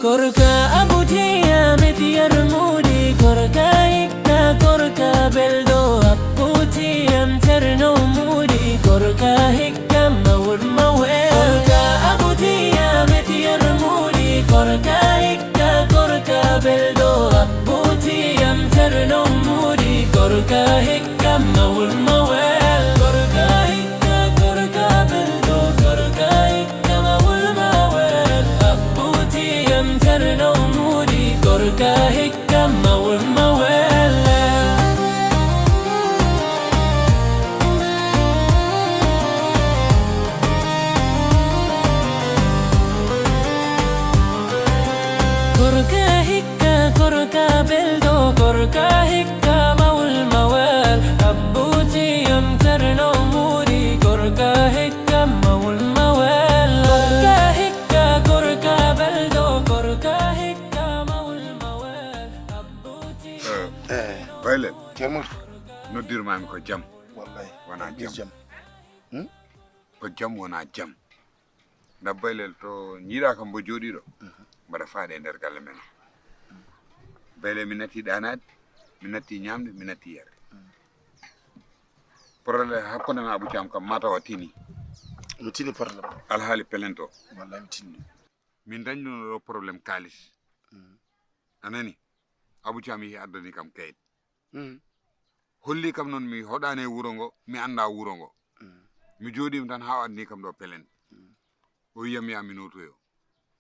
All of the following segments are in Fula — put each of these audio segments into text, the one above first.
كركا أبوتي يا مدير مودي كركا هيكا كركا بلدو أبوتي يا مترنو مودي كركا هيكا مور مويل كركا أبوتي يا مدير مودي كركا هيكا كركا بلدو أبوتي يا مترنو مودي كركا هيكا مور مويل كركا هيكا كركا بلدو كركا هيكا مور مويل أبوتي يا مترنو مودي كركا هيكا مور مويل كركا هيكا كركا بلدو كركا هيكا مول موال أبوتي يمترنو مودي كركا هيكا مول موال كركا هيكا كركا بلدو كركا هيكا مول موال أبوتي Violet, Kermut. no dir mami ko jam Wallahi. wana Yes, jam jam. ko jam wona jam na Baylel to ñiɗa kam mbo jooɗiɗo mbaɗa faade e nder galle men Bayle mi natti ɗanade mi natti ñamde mi natti yerde probléme hakkunde men Abou Thiam kam matawa tini Mi tini problème. alhaali pelento Wallahi mi tini. min dañɗuno ɗo probléme kalis anani Abou Thiam yehi addani kam kayit holli kam noon mi hoɗani e wuro ngo mi anda wuro ngo mi jooɗima tan ha o addani kam ɗo pelente o wiyam ya mi notoyo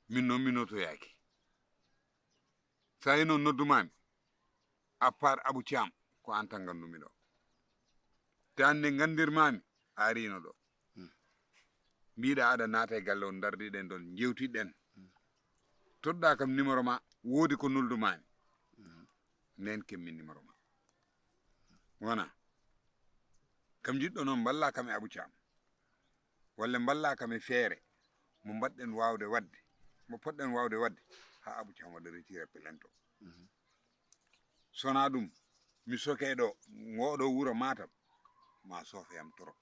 min noon mi notoyaki sa yi noon noddumami à part Abou Thiam ko an tan gandumi ɗo te ande gandirmami a arino ɗo mbiɗa aɗa naata e galle on dardiɗen ɗon jewtiɗen toɗɗa kam numéro ma woodi ko noldumami nden kemmin numéro ma wona kam jiɗɗo noon balla kam e Abou Thiam walla balla kam e feere mo mbaɗɗen wawde wadde mo poɗɗen wawde wadde ha Abou Thiam waɗa retiré pelento sona ɗum mi soke ɗo ngoɗo wuro Matam ma sofayam trop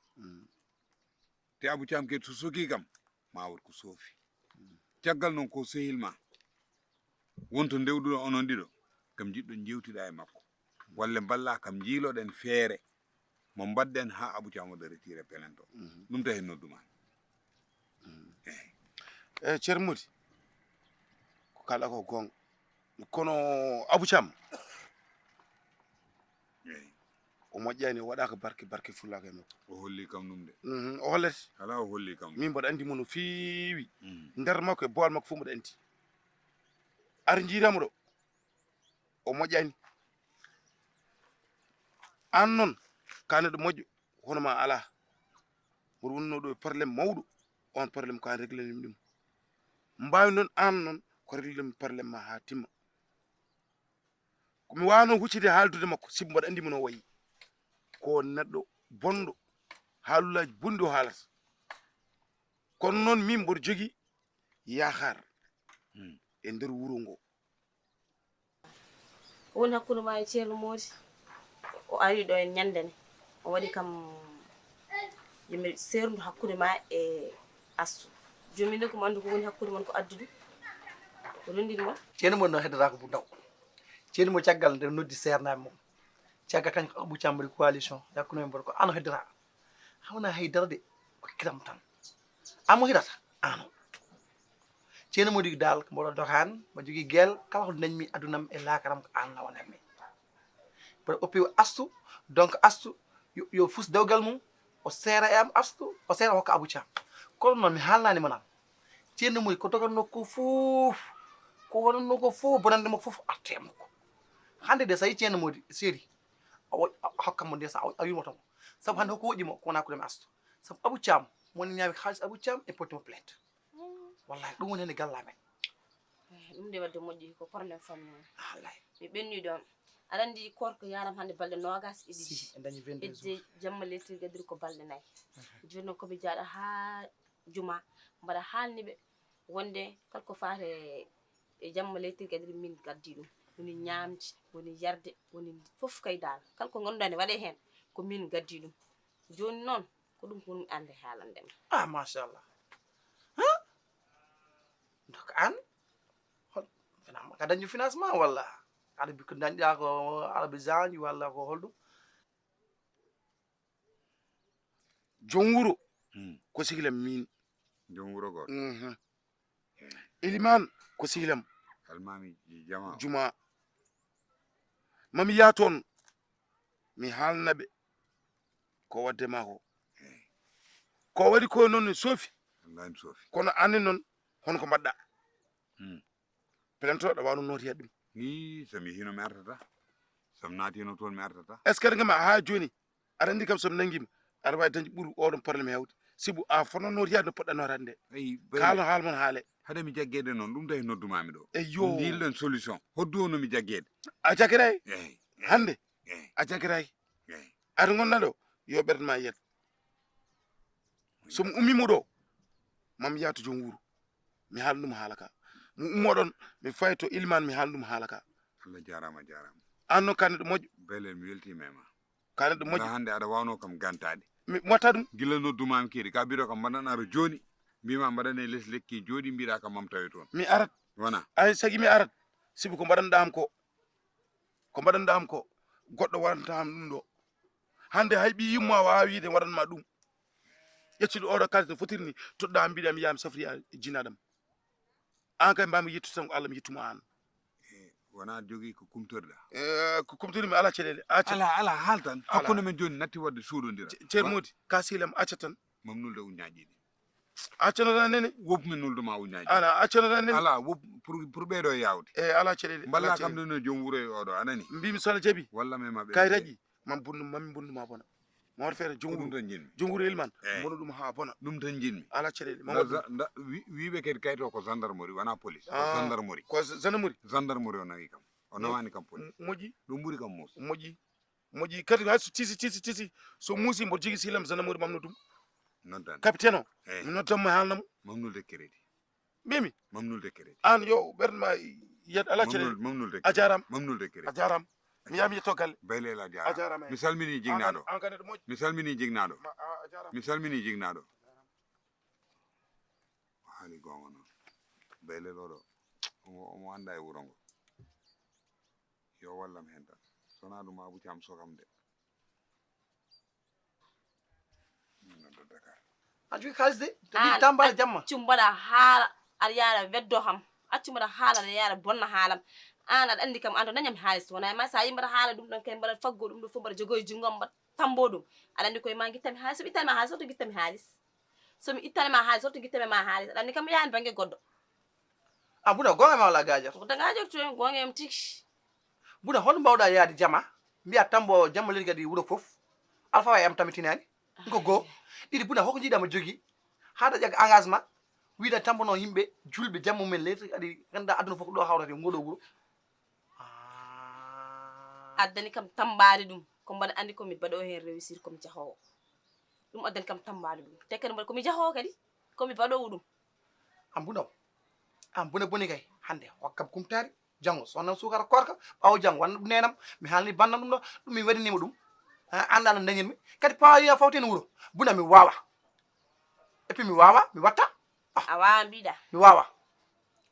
te Abou Thiam ke to soki kam ma wot ko soofi caggal noon ko sehil ma wonto ndewɗuɗo onon ɗiɗo kam jiɗɗo jewtiɗa e makko walla balla kam jiiloɗen feere mo mbadden ha Abou Thiam waɗa retiré pelento ɗum tahi nodduma Kermut. Ko kala ko gon. Kono Abou Thiam. O moƴƴani o waɗaka barke fullaka e makko. o holli kam ɗum de O hollet. ala o holli kam Min mboɗo andi mo no feewi. Nder makko e bowal makko fu mboɗo andi. Ar jiiramo ɗo. O moƴƴani. An noon ka neɗɗo moƴƴo hono ma ala. Mboɗo wonno ɗo e probléme mawɗo. On probléme ko an réglé ɗum. Mbawi noon an noon ko réglé probléme ma ha timma. Komi wano huccide haaldude makko sibbo mboɗo andi mo no wayi. Ko neɗɗo bonɗo haalullaji bonɗi o haalata kono noon min mboɗo jogui yahar e nder wuro ngo woni hakkude ma e Ceerno Mody o ari ɗo e ñandene o waɗi kam yimɓe serdu hakkude ma e Astou joni nde komo andi ko woni hakkude mon ko addudu ko rendini mon Ceerno Mody no heddata ko bundaw Ceerno Mody caggal nde noddi sernaɓe mum caggal kañ ko Abou Thiam mbaɗi coalition yakkuno men mboɗo ko ano heddata hawna haydara de ko kiram tan amo heɗata ano Ceerno Mody dal ko mboɗo dokan mbo jogui guel kala ko dañmi adunam e lakaram ko an lawanammi mboɗo oppi Astou donc Astou yo fus dewgal mum o seera e am Astou o seera hokka Abou Thiam kono noon mi haalnani manam Ceerno Mody ko doganno ko fof ko wonanno ko fof bonande makko fof arte makko hande de so yi Ceerno Mody séri o hokkamo ndesa a wimo tan sabu hande ko woƴƴimo ko wona ko ɗum Astou sabu Abou Thiam woni ñaami haalis Abou Thiam e portimo plainte wallahi ɗum woni hende gallamen ɗum de wadde moƴƴi ko probléme famille wallahi mi ɓenni ɗon aɗa andi korko yaram hande balɗe nogas e ɗiɗi en dañi 22 jours edde jamma lettir gadiri ko balɗe nayyi joni noon koɓe jaaɗa ha juma mbaɗa haalniɓe wonde kala ko fate e jamma lettir gadiri min gaddi ɗum woni ñamde woni yarde woni fof kay dal kala ko ganduɗa ne waɗe hen ko min gaddi ɗum joni noon ko ɗum ko ɗum ande haalandema ah machallah donc an ka dañu financement walla aɗa bi ko dañɗa ko arabe janji walla ko holɗum jon wuro Hmm. ko sigilam min jom wuro goto iliman ko sigilam almami jama juma mami ya toon mi haalnaɓe ko wadde ma ko waɗi ko noon soofi wallahi sofi kono anne noon hono ko mbaɗɗa Hmm. pelantoɗo wawno nooti ɗum ni somi hino mi artata somi naatino toon mi artata est ce que aɗa gama ha joni aɗa andi kam somi nanguima aɗa wawi dañde ɓuuri oɗon probléme hewde sibu a fono notiyade no poɗɗa notade nde ayi kaalo haala mon haale hade mi jaggede noon ɗum tawi noddumami ɗo eyyo dilɗen solution hoddu ono mi jaggede a jaggiray eyi hande eyi a jaggiray eyi aɗa gonɗa ɗo yo ɓerdema yiyat somi ummimo ɗo mami yaha to joom wuuro mi haala ɗum haala ka mi ummoɗon mi fayi to ilman mi haala ɗum haala ka allah jarama jarama an noon ka neɗɗo moƴƴo belel mi weltima e ma ka neɗɗo ga moƴƴo hande aɗa wawno kam gantade mi watta ɗum gila noddumami keeɗi ka mbiɗo kam mbaɗanaro joni mbima mbaɗane less lekki jooɗi mbiɗa kam mam tawi toon mi arat wona ay sagi mi arat sibu ko mbaɗanɗam ko mbaɗanɗam ko goɗɗo waɗantam ɗum ɗo hande hay ɓi yimmo a wawa wiide waɗanma ɗum ƴettude oɗo kalis no fotirni toɗɗa mbiɗa mi yaha mi safri jinaɗam an kay mbami yettude tan ko allah mi yettuma an wona jogui ko kumtorɗa ko kumtiri mi ala caɗele ala haal tan hakkude men joni natti wadde suuɗodira ceer modi ka silam acca tan mam nulde uñaji ɗi accano tan nene wob min nulduma uñaji ala accano tan nene ala wob pour ɓeeɗo e yawde e ala caɗele mballa kam ɗum no joom wuuro e oɗo anani mbimi sona jaaɓi walla mema ɓe kay raƴƴi mami bonduma bona ma waɗa feere ɗum tan jinmi joom wuuro ilman Eyi. bono ɗum ha bona ɗum tan jinmi ala caɗele wiɓe kadi kayto ko gendarmerie wona police ko Ah. gendarmerie ko zanamuri gendarmerie o nawi kam o nawani kam police moƴƴi ɗum ɓuuri kam muus moƴƴi kadi hay so tisi so muusi mboɗo jogui silam zanamuri mamno ɗum noddan capitaine o eyi mi noddanmo e haalnamo mamnulde crédit mbimi mamnulde crédit an yo ɓerdema yiyat ala caɗele mamnulde a jarama mamnulde a crédit jarama mi yaha mi yetto galle baylel a a jarama jarama mi salmini jignaɗo an kane ɗo moƴƴi mi salmini jignaɗo a jarama mi salmini jignaɗo o haali gonga noon baylel oɗo omo anda e wuuro ngo yo wallam hen tan sona ɗum abou thiam sokam de min noddo Dakar a jogui kalis de to ɗiɗi tambara jamma accu mbaɗa haala aɗa yaara weddo ham accu mbaɗa haala aɗa yaara bonna haalam an aɗa andi kam an to dañam haalis wona e ma sa yi mbaɗa haala ɗum ɗon kay mbaɗa faggo ɗum ɗo fof mbaɗa jogoye junggam mbaɗa tambo ɗum aɗa andi koye ma guittami haalis somi ittani ma haalis soto guittami haalis somi ittanima haalis soto guittami ma haalis aɗa andi kam mi yahani banggue goɗɗo a Bouda gonga ma walla gajar ko dagajo to gongem tigi Bouda hono mbawɗa yaade jama mbiya tambo jamma leydi kadi wuuro foof alpha wa am tamitinani ko goo ɗiɗi Bouda hoko jiiɗama jogui haɗa ƴaga engagement wiɗa tambono yimɓe julɓe jamma mumen leydi kadi ganduɗa aduna foof ko ɗo hawrate ngoɗo wuuro addani kam tambade ɗum ko mbaɗa andi komi baɗo hen réussir komi jahowo ɗum addani kam tambade ɗum te kadi mbaɗa komi jahowo kadi komi baɗowo ɗum an Bouda an bone boni kay hande hokkam kumtari janggo sowonno sukara korka ɓawo janggo wanna ɗum nenam mi haalni bandam ɗum ɗo ɗum mi waɗinima ɗum anda no dañinmi kadi pawiya fawteno wuuro Bouda mi wawa et puis mi wawa mi watta a wawa mbiɗa mi wawa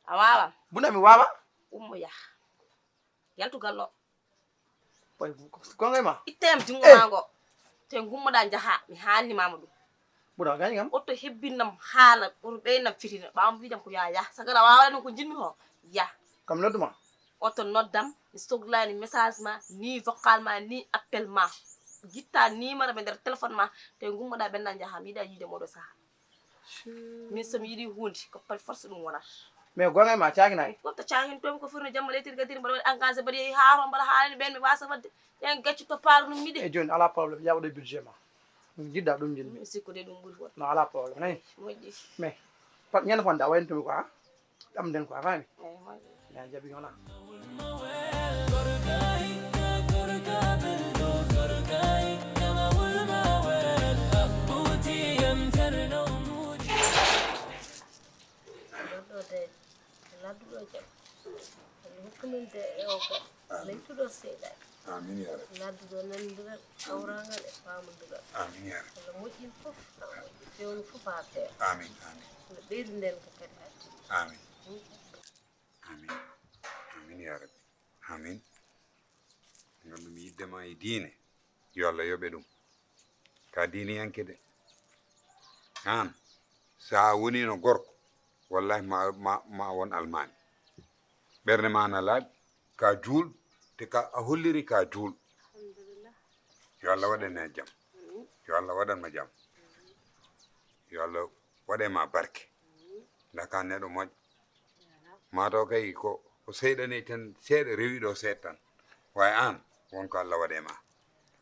a wawa Bouda mi wawa ummo yah yaltugal o gongay ma ittayam jungo ma ngo te gummoɗa jaaha mi haalnimama ɗum Bouda gañi kam otto hebbinnam haala oto ɓeynam fitine ɓawmo wiidam ko ya sagara wawa ɗum ko jinmi ho ya kam nodduma otto noddam mi sohlani message ma ni vocal ma ni appel ma guitta numéro ɓe nder téléphone ma te gummoɗa ɓenna jaaha mi yiiɗa yiide moɗo saaha min somi yiiɗi hunde ko par force ɗum wonata mais gongay ma caguinayi goto cahin tomi ko furno jamma leytiri gadiri mbaɗa waɗi engagé mbaɗa yeehi haaro mbaɗa haalani ɓen mi wasa wadde ɗen gaccu to paaro ɗum miɗe e joni ala probléme yaɓoɗo budget ma ɗum jiɗɗa ɗum jinmi mi sikkude ɗum ɓuuri fota non ala probléme nani moƴƴi mais pat ñande fonde a waynotomi quoi ɗamden quoi fami eyi moƴƴi ya jaabi wona ladduɗo jaam hokkumin de e o ko leytuɗo seeɗani amin ya rabbi ladduɗo nandiral awragal e famodiral amin ya rabbi allah moƴƴin fof fewnu fof ha feewa amin amin no ɓeydu nden ko kadi addi amin amin amin amin ya rabbi amin ngam mi yiddema e diine yo Allah yoɓe ɗum ka diini yanke de an sa woni no gorko wallahi ma won almami ɓernde ma na laaɓi ka juul te ka a holliri ka juul yo Allah waɗane jam yo Allah waɗanma jam yo Allah waɗema barke ndaka neɗɗo moƴƴo mataw kay ko seyɗani tan seeɗa rewiɗo seeɗa tan way an wonko Allah waɗema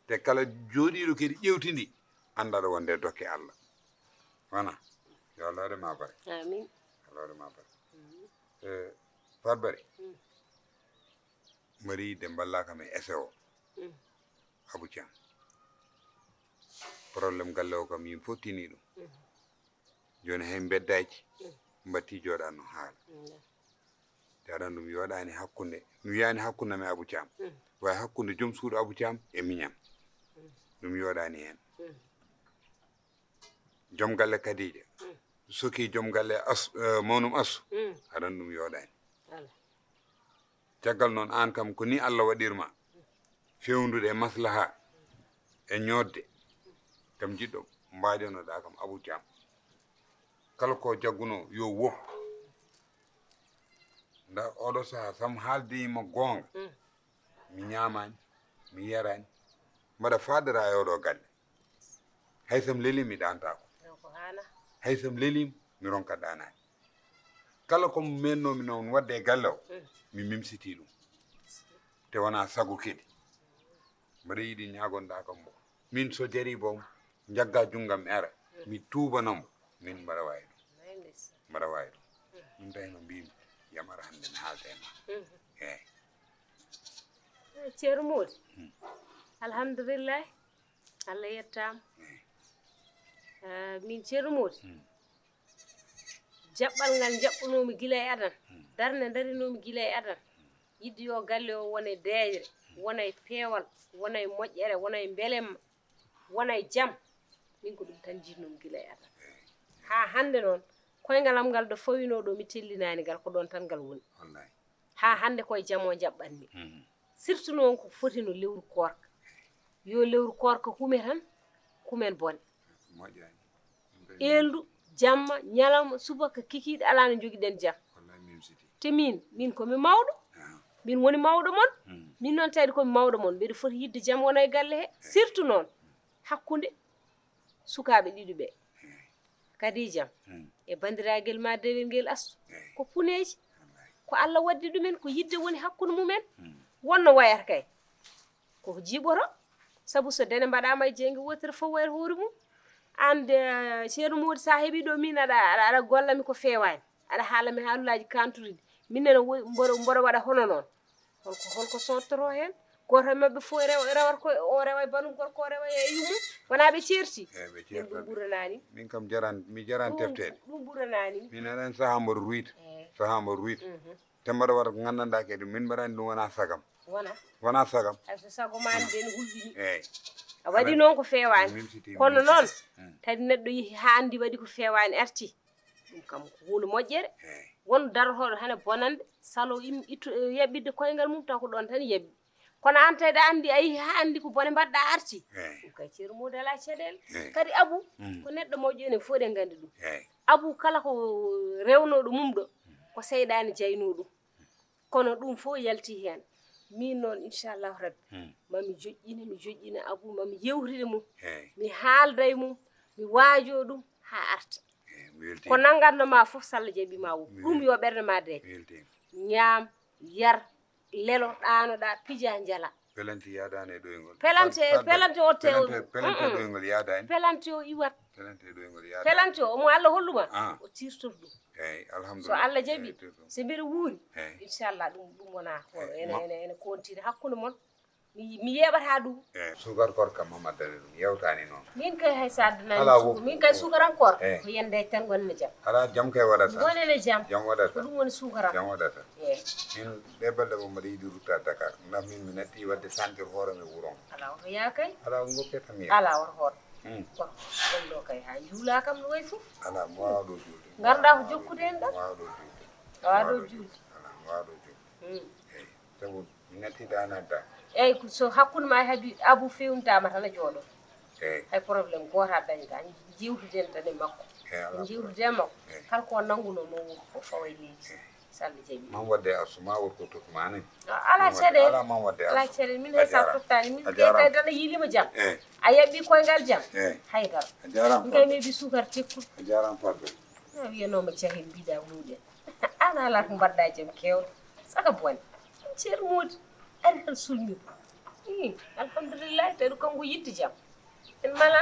te kala jooɗiɗo kadi ƴewtidi anda ɗo wonde dokke Allah wona yo Allah waɗema barke amin Allah waɗema barke Farbari mari yidde mballaka men ese o Abou Thiam probléme galle o kam min fottini ɗum joni hay beddaji mbatti joɗanno haala te aɗan ɗum yoɗani hakkunde mi wiyani hakkunde men Abou Thiam way hakkunde joom suudu Abou Thiam e miñam ɗum yoɗani hen joom galle Kadija soki joom galle mawnum Assu aɗan ɗum yoɗani caggal noon an kam ko ni Allah waɗirma fewndude e maslaha e ñodde kam jiɗɗo mbaɗenoɗa kam Abou Thiam kala ko jagguno yo woppu nda oɗo saha sam haaldeyima goonga mi ñamani mi yarani mbaɗa fadara e oɗo galle hay sam lelim mi ɗantako hay sam lelim mi ronka ɗanani kala ko mennomi noon wadde e galle o mi mimsiti ɗum te wona sago kedi mbaɗa yiɗi ñagonɗa kam mbo min so jari bom jagga junggam mi ara mi tubanamo min mbaɗa wawi ɗum mbaɗa wawi ɗum ɗum tawi no mbimi yamara hande mi haalta e ma eyyi ceerno Mody alhamdulillah Allah yettama min ceerno Mody jaɓɓal ngal jaɓɓunomi gila e adan darde darinomi gila e adan yidde yo galle o wona e deeyre wona e peewal wona e moƴƴere wona e beelemma wona e jaam min ko ɗum tan jinnomi gila e adan ha hande noon koyngalam ngal ɗo fawino ɗo mi tellinani ngal ko ɗon tan ngal woni ha hande koye jaam o jaɓɓanmi surtout noon ko foti no lewru korka yo lewru korka hume tan kumen bone eldu jamma ñalawma subaka kikiɗe ala no joguiɗen jaam te min komi mawɗo min woni mawɗo mon min noon tawde komi mawɗo mon mbeɗa foti yidde jaam wona e galle he surtout noon hakkude sukaɓe ɗiɗi ɓe Kadijam e bandiraguel ma dewel ngel Assu ko puneji ko Allah waddi ɗumen ko yidde woni hakkude mumen wonno wayata kay koko jiiɓoto saabu so dene mbaɗama e jeygu wotere fof wayata hoore mum ande ceerno Mody sa heeɓi ɗo min aɗa gollami ko fewani aɗa haalami haalullaji kantuɗi minne mboɗo waɗa hono noon holko sottoro hen goto mabɓe fof rewata ko o rewa e banum gorko o rewa e yummum wona ɓe certi ɗum ɓuranani min kam mi jaran teftede ɗum ɓuranani min aɗan saaha mboɗo ruyta te mbaɗa waɗa ko gandanɗa kadi min mbaɗani ɗum wona sagam wona sagam hayso sago mani ɓe no hulɓini eyyi a waɗi noon ko fewani kono noon tadi neɗɗo yeehi ha andi waɗi ko fewani arti ɗum kam ko hunde moƴƴere won darotoɗo hane bonande salo ittu yaɓɓidde koyngal mum taw ko ɗon tan yabbi kono an tawde andi a yeehi ha andi ko bone mbaɗɗa arti ɗum kay ceerno Mody ala caɗele kadi Abou ko neɗɗo moƴƴo enen fof ɗen gandi ɗum Abou kala ko rewnoɗo mum ɗo ko seyɗani jayno ɗum kono ɗum fof yalti hen min noon inchallahu rabbi mami joƴƴina Abou mami yewtide mum mi haalda e mum mi waajo ɗum ha arta ko nanggatnoma fof so Allah jaɓima wo ɗum yo ɓerde ma de ñaam yar lelo ɗanoɗa pija jala pelante yadani e ɗoygol pelante o tew pelante ɗoygol yadani pelante o iwat pelante ɗoygol yadani pelante o omo Allah holluma o tirtoto ɗum eyyi so alhamdulillah Allah jaɓi so mbiɗa wuuri inchallah ɗum wona ene continue hakkude mon mi yeɓata ɗum sugar kor kam mamadare ɗum yewtani noon min kay hay sa addanani min kay sukarankor ko yende tan gonne jaam ala jaam kay waɗata gonene jaam jaam waɗata ko ɗum woni sukaram jaam waɗata eyyi min ɗe balɗe mo mbaɗa yiɗi rutta Dakar ndax min mi natti wadde sentir hooreme wuron ala oto yaa kay ala goppetami ala oto hoot kono ɗon ɗo kay ha juula kam no way fof ala mo wawa ɗo julde garɗa ko jokkude en ɗam wawa ɗo julde wawa ɗo julde ala mo wawa ɗo julde eyyi tawu ngati danata eyyi so hakkude ma e Abou fewnitama tan a jooɗo eyi hay probléme goto a dañta jiwtuden tan e makko jiwtude e makko kala ko nanguno mo o fawa e leydi so Allah jaaɓi man wadde asuma wonko totmani ala caɗele ala man wadde ala caɗele min hay sa tottani min a jarama. kay tan a yiilima jaam eyi a yaɓɓi koyngal jaam eyi haydara a jarama min kay mi heeɓi sukar tekkude a jarama Fatou a wiyanoma cahen mbiɗa muuɗen an ala ko mbaɗɗa jaam kewɗo saka bone ceer muudi ari tan sulmir alhamdulillahi tawi kanko yidde jaam en mala